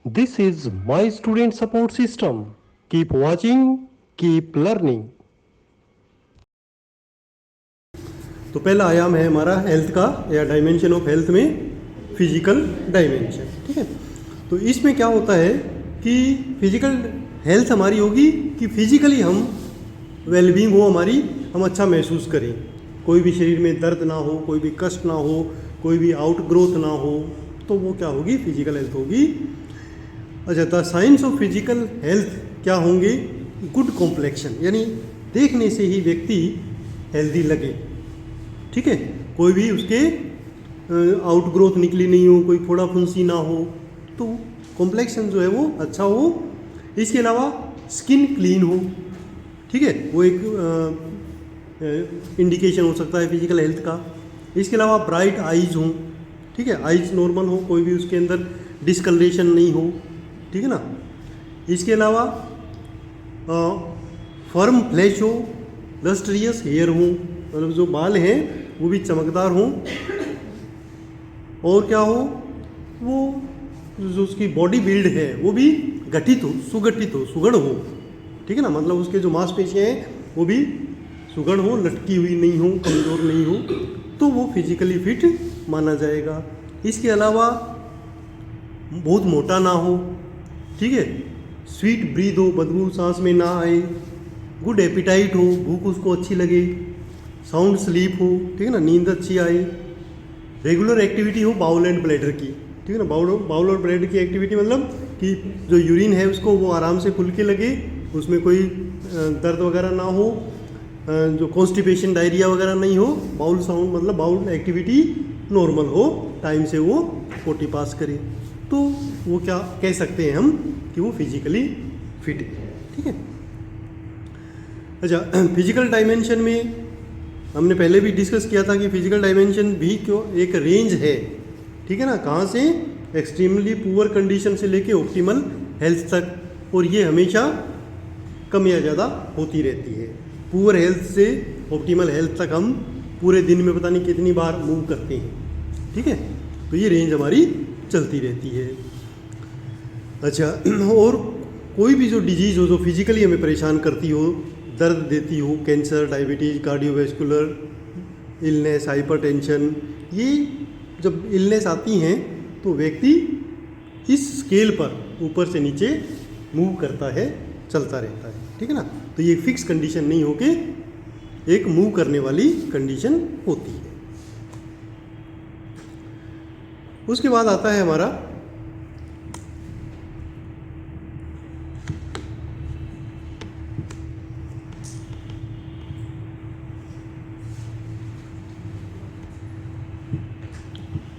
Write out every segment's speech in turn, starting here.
This is my student support system. Keep watching, keep learning. तो पहला आयाम है हमारा हेल्थ का या डायमेंशन ऑफ हेल्थ में फिजिकल डायमेंशन। ठीक है, तो इसमें क्या होता है कि फिजिकल हेल्थ हमारी होगी कि फिजिकली हम वेलबींग हो हमारी, हम अच्छा महसूस करें, कोई भी शरीर में दर्द ना हो, कोई भी कष्ट ना हो, कोई भी आउट ग्रोथ ना हो, तो वो क्या होगी, फिजिकल हेल्थ होगी। अच्छा, the science of physical health क्या होंगे, गुड कॉम्प्लेक्शन, यानी देखने से ही व्यक्ति हेल्दी लगे। ठीक है, कोई भी उसके आउट ग्रोथ निकली नहीं हो, कोई फोड़ा फुंसी ना हो, तो कॉम्प्लेक्शन जो है वो अच्छा हो। इसके अलावा स्किन क्लीन हो। ठीक है, वो एक इंडिकेशन हो सकता है फिजिकल हेल्थ का। इसके अलावा ब्राइट आइज हो। ठीक है, आइज नॉर्मल हो, कोई भी उसके अंदर डिस्कलरेशन नहीं हो। ठीक है ना। इसके अलावा फर्म फ्लैश हो, लस्ट्रियस हेयर हो, मतलब जो बाल हैं वो भी चमकदार हों, और क्या हो, वो जो उसकी बॉडी बिल्ड है वो भी गठित हो, सुगठित हो, सुगढ़ हो। ठीक है ना, मतलब उसके जो मांसपेशियाँ हैं वो भी सुगढ़ हो, लटकी हुई नहीं हो, कमज़ोर नहीं हो, तो वो फिजिकली फिट माना जाएगा। इसके अलावा बहुत मोटा ना हो। ठीक है, स्वीट ब्रीथ हो, बदबू सांस में ना आए, गुड एपिटाइट हो, भूख उसको अच्छी लगे, साउंड स्लीप हो। ठीक है ना, नींद अच्छी आए, रेगुलर एक्टिविटी हो बाउल एंड ब्लैडर की। ठीक है ना, बाउल और ब्लैडर की एक्टिविटी मतलब कि जो यूरिन है उसको वो आराम से खुल के लगे, उसमें कोई दर्द वगैरह ना हो, जो कॉन्स्टिपेशन डायरिया वगैरह नहीं हो। बाउल साउंड मतलब बाउल एक्टिविटी नॉर्मल हो, टाइम से वो पोटी पास करे, तो वो क्या कह सकते हैं हम कि वो फिजिकली फिट है। ठीक है। अच्छा, फिजिकल डायमेंशन में हमने पहले भी डिस्कस किया था कि फिजिकल डायमेंशन भी क्यों एक रेंज है। ठीक है ना, कहाँ से, एक्सट्रीमली पुअर कंडीशन से लेके ऑप्टिमल हेल्थ तक, और ये हमेशा कम या ज़्यादा होती रहती है। पुअर हेल्थ से ऑप्टिमल हेल्थ तक हम पूरे दिन में पता नहीं कितनी बार मूव करते हैं। ठीक है, तो ये रेंज हमारी चलती रहती है। अच्छा, और कोई भी जो डिजीज़ हो जो फिजिकली हमें परेशान करती हो, दर्द देती हो, cancer, diabetes, cardiovascular illness, hypertension, ये जब इलनेस आती हैं तो व्यक्ति इस स्केल पर ऊपर से नीचे मूव करता है, चलता रहता है। ठीक है ना, तो ये फिक्स कंडीशन नहीं होके एक मूव करने वाली कंडीशन होती है। उसके बाद आता है हमारा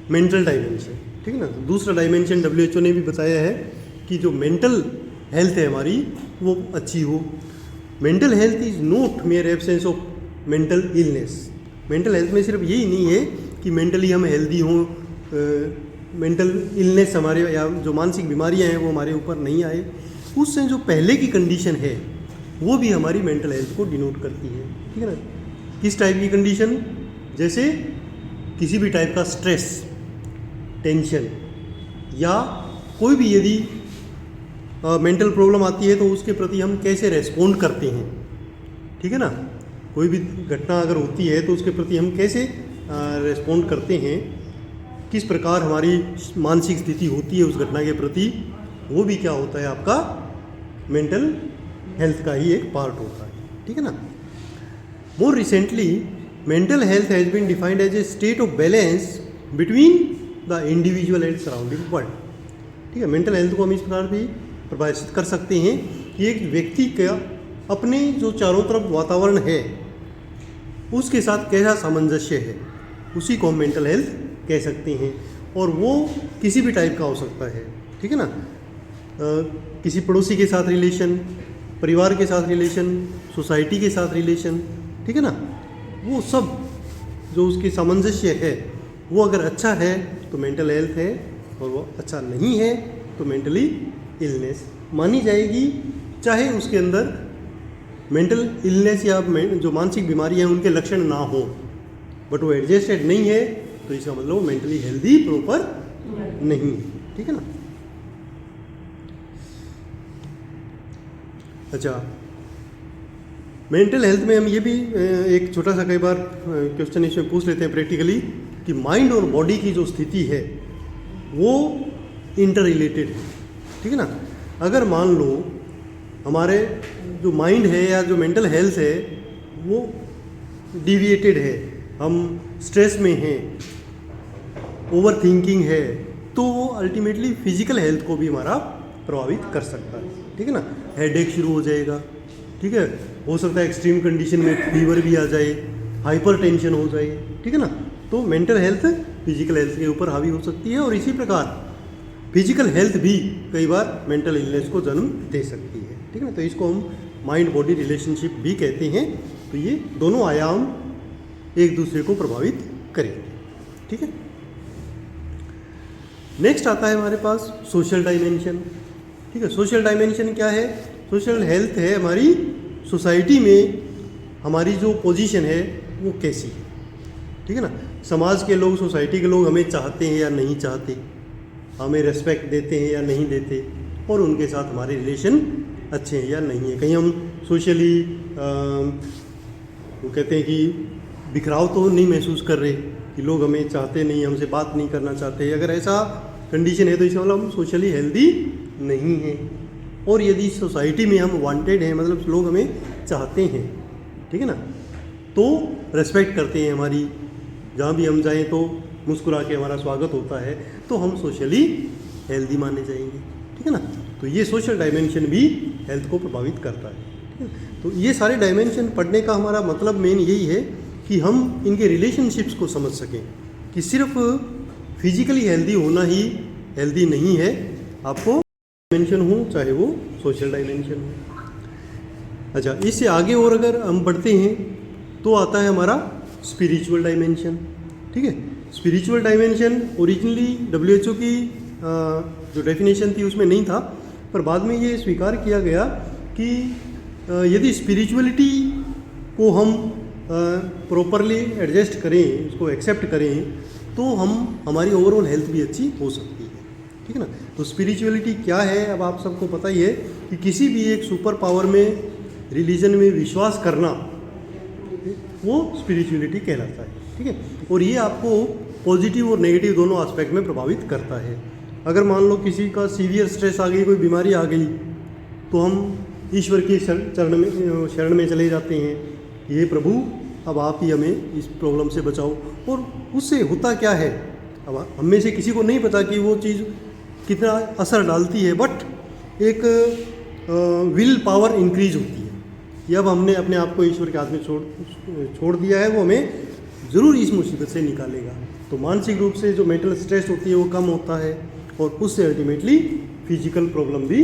मेंटल डायमेंशन। ठीक है ना, तो दूसरा डायमेंशन WHO ने भी बताया है कि जो मेंटल हेल्थ है हमारी वो अच्छी हो। Mental health is not mayor absence of mental illness. Mental health में सिर्फ यही नहीं है कि मेंटली हम हेल्दी हों, मेंटल इलनेस हमारे या जो मानसिक बीमारियां हैं वो हमारे ऊपर नहीं आए, उससे जो पहले की कंडीशन है वो भी हमारी मेंटल हेल्थ को डिनोट करती है। ठीक है ना, किस टाइप की कंडीशन, जैसे किसी भी टाइप का स्ट्रेस, टेंशन, या कोई भी यदि मेंटल प्रॉब्लम आती है तो उसके प्रति हम कैसे रेस्पॉन्ड करते हैं। ठीक है ना, कोई भी घटना अगर होती है तो उसके प्रति हम कैसे रेस्पॉन्ड करते हैं, किस प्रकार हमारी मानसिक स्थिति होती है उस घटना के प्रति, वो भी क्या होता है आपका मेंटल हेल्थ का ही एक पार्ट होता है। ठीक है ना। More recently mental health has been defined as a state of balance between the individual and surrounding world. ठीक है, मेंटल हेल्थ को हम इस प्रकार भी परिभाषित कर सकते हैं कि एक व्यक्ति का अपने जो चारों तरफ वातावरण है उसके साथ कैसा सामंजस्य है, उसी को हम मेंटल हेल्थ कह सकते हैं। और वो किसी भी टाइप का हो सकता है। ठीक है ना, किसी पड़ोसी के साथ रिलेशन, परिवार के साथ रिलेशन, सोसाइटी के साथ रिलेशन। ठीक है ना, वो सब जो उसकी सामंजस्य है वो अगर अच्छा है तो मेंटल हेल्थ है, और वो अच्छा नहीं है तो मेंटली इलनेस मानी जाएगी। चाहे उसके अंदर मेंटल इलनेस या जो मानसिक बीमारी है उनके लक्षण ना हो, बट वो एडजस्टेड नहीं है तो इसका मतलब वो मेंटली हेल्दी प्रॉपर नहीं है। ठीक है ना। अच्छा, मेंटल हेल्थ में हम ये भी एक छोटा सा कई बार क्वेश्चन इसमें पूछ लेते हैं प्रैक्टिकली कि माइंड और बॉडी की जो स्थिति है वो इंटर रिलेटेड है, ठीक है ना। अगर मान लो हमारे जो माइंड है या जो मेंटल हेल्थ है वो डिविएटेड है, हम स्ट्रेस में हैं, ओवर थिंकिंग है, तो वो अल्टीमेटली फिजिकल हेल्थ को भी हमारा प्रभावित कर सकता है, ठीक है ना। हेडेक शुरू हो जाएगा, ठीक है, हो सकता है एक्सट्रीम कंडीशन में फीवर भी आ जाए, हाइपर टेंशन हो जाए, ठीक है ना। तो मेंटल हेल्थ फिजिकल हेल्थ के ऊपर हावी हो सकती है और इसी प्रकार फिजिकल हेल्थ भी कई बार मेंटल इलनेस को जन्म दे सकती है, ठीक है ना। तो इसको हम माइंड बॉडी रिलेशनशिप भी कहते हैं। तो ये दोनों आयाम एक दूसरे को प्रभावित करेंगे, ठीक है। नेक्स्ट आता है हमारे पास सोशल डायमेंशन, ठीक है। सोशल डायमेंशन क्या है? सोशल हेल्थ है हमारी सोसाइटी में हमारी जो पोजीशन है वो कैसी है, ठीक है ना। समाज के लोग, सोसाइटी के लोग हमें चाहते हैं या नहीं चाहते, हमें रेस्पेक्ट देते हैं या नहीं देते, और उनके साथ हमारे रिलेशन अच्छे हैं या नहीं है। कहीं हम सोशली वो कहते हैं कि बिखराव तो नहीं महसूस कर रहे कि लोग हमें चाहते नहीं, हमसे बात नहीं करना चाहते। अगर ऐसा कंडीशन है तो इसका मतलब हम सोशली हेल्दी नहीं हैं। और यदि सोसाइटी में हम वांटेड हैं, मतलब लोग हमें चाहते हैं, ठीक है ना, तो रेस्पेक्ट करते हैं हमारी, जहाँ भी हम जाएं तो मुस्कुरा के हमारा स्वागत होता है, तो हम सोशली हेल्दी माने जाएंगे, ठीक है ना। तो ये सोशल डायमेंशन भी हेल्थ को प्रभावित करता है, ठीक है। तो ये सारे डायमेंशन पढ़ने का हमारा मतलब मेन यही है कि हम इनके रिलेशनशिप्स को समझ सकें कि सिर्फ फिजिकली हेल्दी होना ही हेल्दी नहीं है, आपको डायमेंशन हो चाहे वो सोशल डायमेंशन हो। अच्छा, इससे आगे और अगर हम बढ़ते हैं तो आता है हमारा स्पिरिचुअल डायमेंशन, ठीक है। स्पिरिचुअल डायमेंशन ओरिजिनली WHO की जो डेफिनेशन थी उसमें नहीं था, पर बाद में ये स्वीकार किया गया कि यदि स्पिरिचुअलिटी को हम प्रॉपरली एडजस्ट करें, उसको एक्सेप्ट करें, तो हमारी ओवरऑल हेल्थ भी अच्छी हो सकती है, ठीक है ना। तो स्पिरिचुअलिटी क्या है, अब आप सबको पता ही है कि किसी भी एक सुपर पावर में, रिलीजन में विश्वास करना, वो स्पिरिचुअलिटी कहलाता है, ठीक है। और ये आपको पॉजिटिव और नेगेटिव दोनों एस्पेक्ट में प्रभावित करता है। अगर मान लो किसी का सीवियर स्ट्रेस आ गई, कोई बीमारी आ गई, तो हम ईश्वर के शरण में चले जाते हैं, ये प्रभु अब आप ही हमें इस प्रॉब्लम से बचाओ। और उससे होता क्या है, अब हम में से किसी को नहीं पता कि वो चीज़ कितना असर डालती है, बट एक विल पावर इंक्रीज होती है कि अब हमने अपने आप को ईश्वर के हाथ में छोड़ दिया है, वो हमें ज़रूर इस मुसीबत से निकालेगा। तो मानसिक रूप से जो मेंटल स्ट्रेस होती है वो कम होता है, और उससे अल्टीमेटली फिजिकल प्रॉब्लम भी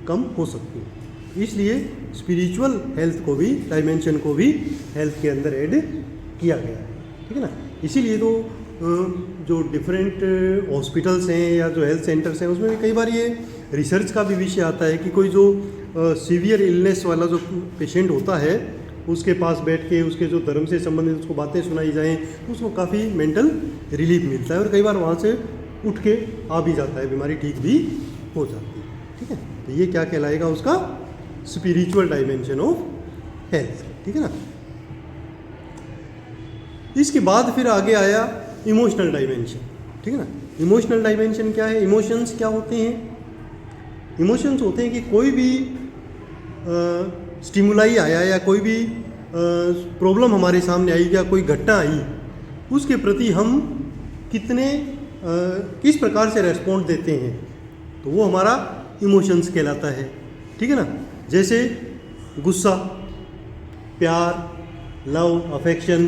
कम हो सकती है। इसलिए स्पिरिचुअल हेल्थ को भी, डायमेंशन को भी हेल्थ के अंदर ऐड किया गया है, ठीक है ना। इसीलिए तो जो डिफरेंट हॉस्पिटल्स हैं या जो हेल्थ सेंटर्स हैं, उसमें भी कई बार ये रिसर्च का भी विषय आता है कि कोई जो सीवियर इलनेस वाला जो पेशेंट होता है, उसके पास बैठ के उसके जो धर्म से संबंधित उसको बातें सुनाई जाएं, तो उसको काफ़ी मेंटल रिलीफ मिलता है, और कई बार वहाँ से उठ के आ भी जाता है, बीमारी ठीक भी हो जाती है, ठीक है। तो ये क्या कहलाएगा, उसका स्पिरिचुअल डायमेंशन ऑफ हेल्थ, ठीक है ना। इसके बाद फिर आगे आया इमोशनल डायमेंशन, ठीक है ना। इमोशनल डायमेंशन क्या है? इमोशंस क्या होते हैं? इमोशंस होते हैं कि कोई भी स्टिमुलाई आया या कोई भी प्रॉब्लम हमारे सामने आई या कोई घटना आई, उसके प्रति हम किस प्रकार से रेस्पॉन्ड देते हैं, तो वो हमारा इमोशंस कहलाता है, ठीक है ना। जैसे गुस्सा, प्यार, लव, अफेक्शन,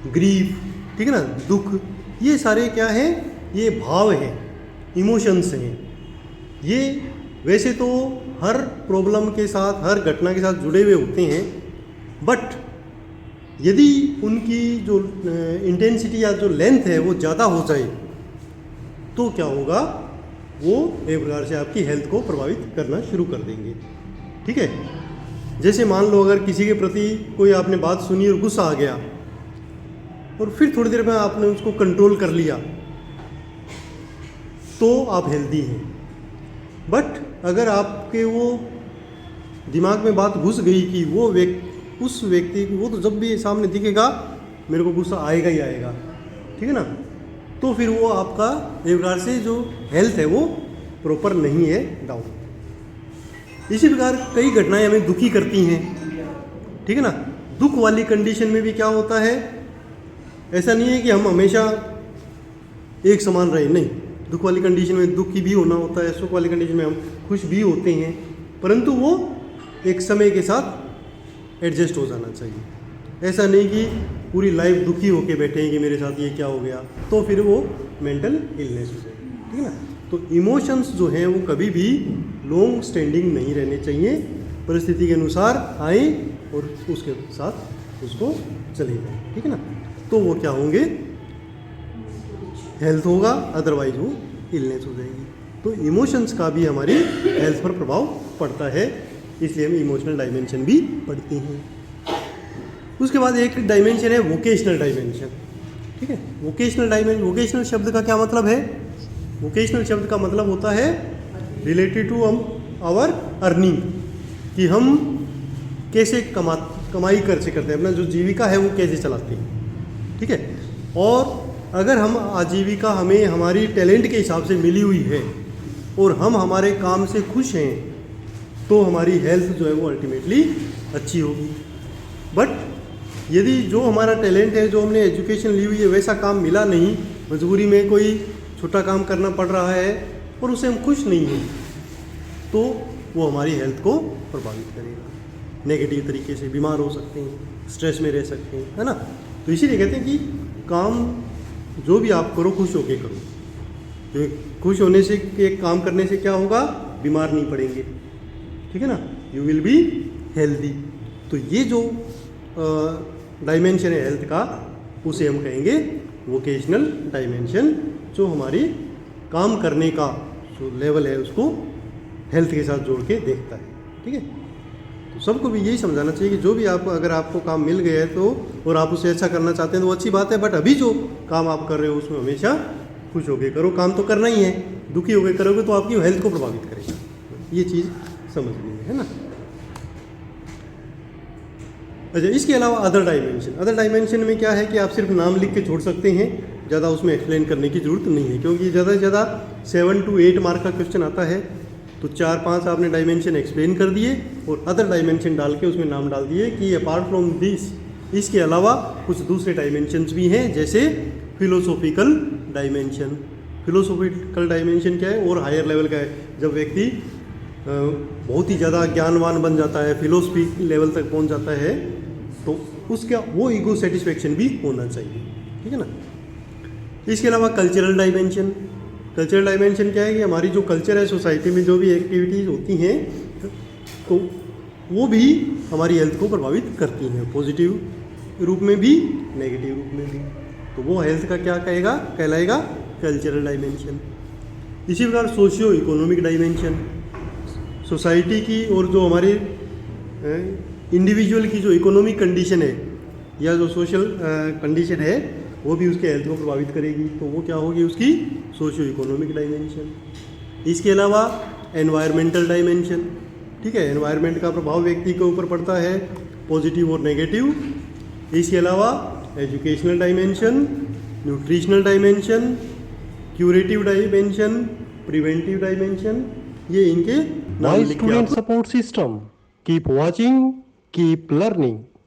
ग्रीफ, ठीक है ना, दुख, ये सारे क्या हैं? ये भाव हैं, इमोशंस हैं। ये वैसे तो हर प्रॉब्लम के साथ, हर घटना के साथ जुड़े हुए होते हैं, बट यदि उनकी जो इंटेंसिटी या जो लेंथ है वो ज़्यादा हो जाए, तो क्या होगा, वो एक प्रकार से आपकी हेल्थ को प्रभावित करना शुरू कर देंगे, ठीक है। जैसे मान लो अगर किसी के प्रति कोई आपने बात सुनी और गुस्सा आ गया, और फिर थोड़ी देर में आपने उसको कंट्रोल कर लिया, तो आप हेल्दी हैं। बट अगर आपके वो दिमाग में बात घुस गई कि उस व्यक्ति को, वो तो जब भी सामने दिखेगा मेरे को गुस्सा आएगा ही आएगा, ठीक है ना, तो फिर वो आपका एक प्रकार से जो हेल्थ है वो प्रॉपर नहीं है, डाउन। इसी प्रकार कई घटनाएं हमें दुखी करती हैं, ठीक है ना। दुख वाली कंडीशन में भी क्या होता है, ऐसा नहीं है कि हम हमेशा एक समान रहे, नहीं। दुख वाली कंडीशन में दुखी भी होना होता है, सुख वाली कंडीशन में हम खुश भी होते हैं, परंतु वो एक समय के साथ एडजस्ट हो जाना चाहिए। ऐसा नहीं कि पूरी लाइफ दुखी होके बैठे हैं कि मेरे साथ ये क्या हो गया, तो फिर वो मेंटल इलनेस हो जाएगी, ठीक है ना। तो इमोशंस जो हैं वो कभी भी लॉन्ग स्टैंडिंग नहीं रहने चाहिए, परिस्थिति के अनुसार आए और उसके साथ उसको चले जाए, ठीक है ना। तो वो क्या होंगे, हेल्थ होगा, अदरवाइज वो इलनेस हो जाएगी। तो इमोशंस का भी हमारी हेल्थ पर प्रभाव पड़ता है, इसलिए हम इमोशनल डायमेंशन भी पढ़ते हैं। उसके बाद एक डायमेंशन है वोकेशनल डायमेंशन, ठीक है। वोकेशनल शब्द का क्या मतलब है, वोकेशनल शब्द का मतलब होता है रिलेटेड टू आवर अर्निंग, कि हम कैसे कमाई करते हैं, अपना जो जीविका है वो कैसे चलाते हैं, ठीक है। और अगर हम आजीविका हमें हमारी टैलेंट के हिसाब से मिली हुई है और हम हमारे काम से खुश हैं, तो हमारी हेल्थ जो है वो अल्टीमेटली अच्छी होगी। बट यदि जो हमारा टैलेंट है, जो हमने एजुकेशन ली हुई है, वैसा काम मिला नहीं, मजबूरी में कोई छोटा काम करना पड़ रहा है और उससे हम खुश नहीं हैं, तो वो हमारी हेल्थ को प्रभावित करेगा, नेगेटिव तरीके से बीमार हो सकते हैं, स्ट्रेस में रह सकते हैं, है ना। तो इसीलिए कहते हैं कि काम जो भी आप करो खुश होके करो, तो खुश होने से, एक काम करने से क्या होगा, बीमार नहीं पड़ेंगे, ठीक है ना, यू विल बी हेल्दी। तो ये जो डायमेंशन है हेल्थ का, उसे हम कहेंगे वोकेशनल डायमेंशन, जो हमारी काम करने का जो लेवल है उसको हेल्थ के साथ जोड़ के देखता है, ठीक है। तो सबको भी यही समझाना चाहिए कि जो भी आपको, अगर आपको काम मिल गया है तो, और आप उसे अच्छा करना चाहते हैं तो वो अच्छी बात है, बट अभी जो काम आप कर रहे हो उसमें हमेशा खुश होकर करो। काम तो करना ही है, दुखी होकर करोगे तो आपकी हेल्थ को प्रभावित करेगा, ये चीज़ समझनी है ना। अच्छा, इसके अलावा अदर डायमेंशन में क्या है कि आप सिर्फ नाम लिख के छोड़ सकते हैं, ज़्यादा उसमें एक्सप्लेन करने की ज़रूरत नहीं है, क्योंकि ज़्यादा से ज़्यादा 7 to 8 मार्क का क्वेश्चन आता है, तो 4-5 आपने डायमेंशन एक्सप्लेन कर दिए और अदर डायमेंशन डाल के उसमें नाम डाल दिए कि अपार्ट फ्रॉम दिस, इसके अलावा कुछ दूसरे डायमेंशंस भी हैं, जैसे फिलोसॉफिकल डायमेंशन। फिलोसॉफिकल डायमेंशन क्या है, और हायर लेवल का है, जब व्यक्ति बहुत ही ज़्यादा ज्ञानवान बन जाता है, फिलोसफी लेवल तक पहुंच जाता है, तो उसका वो ईगो सेटिस्फेक्शन भी होना चाहिए, ठीक है ना। इसके अलावा कल्चरल डायमेंशन क्या है कि हमारी जो कल्चर है, सोसाइटी में जो भी एक्टिविटीज़ होती हैं, तो वो भी हमारी हेल्थ को प्रभावित करती हैं, पॉजिटिव रूप में भी, नेगेटिव रूप में भी। तो वो हेल्थ का क्या कहलाएगा, कल्चरल डायमेंशन। इसी प्रकार सोशियो इकोनॉमिक डायमेंशन, सोसाइटी की और जो हमारे इंडिविजुअल की जो इकोनॉमिक कंडीशन है या जो सोशल कंडीशन है, वो भी उसके हेल्थ को प्रभावित करेगी, तो वो क्या होगी, उसकी सोशियो इकोनॉमिक डायमेंशन। इसके अलावा एनवायरमेंटल डायमेंशन, ठीक है, एनवायरनमेंट का प्रभाव व्यक्ति के ऊपर पड़ता है, पॉजिटिव और नेगेटिव। इसके अलावा educational dimension, nutritional dimension, curative dimension, preventive dimension, ये इनके नाम My लिख के student आप support system. Keep watching, keep learning.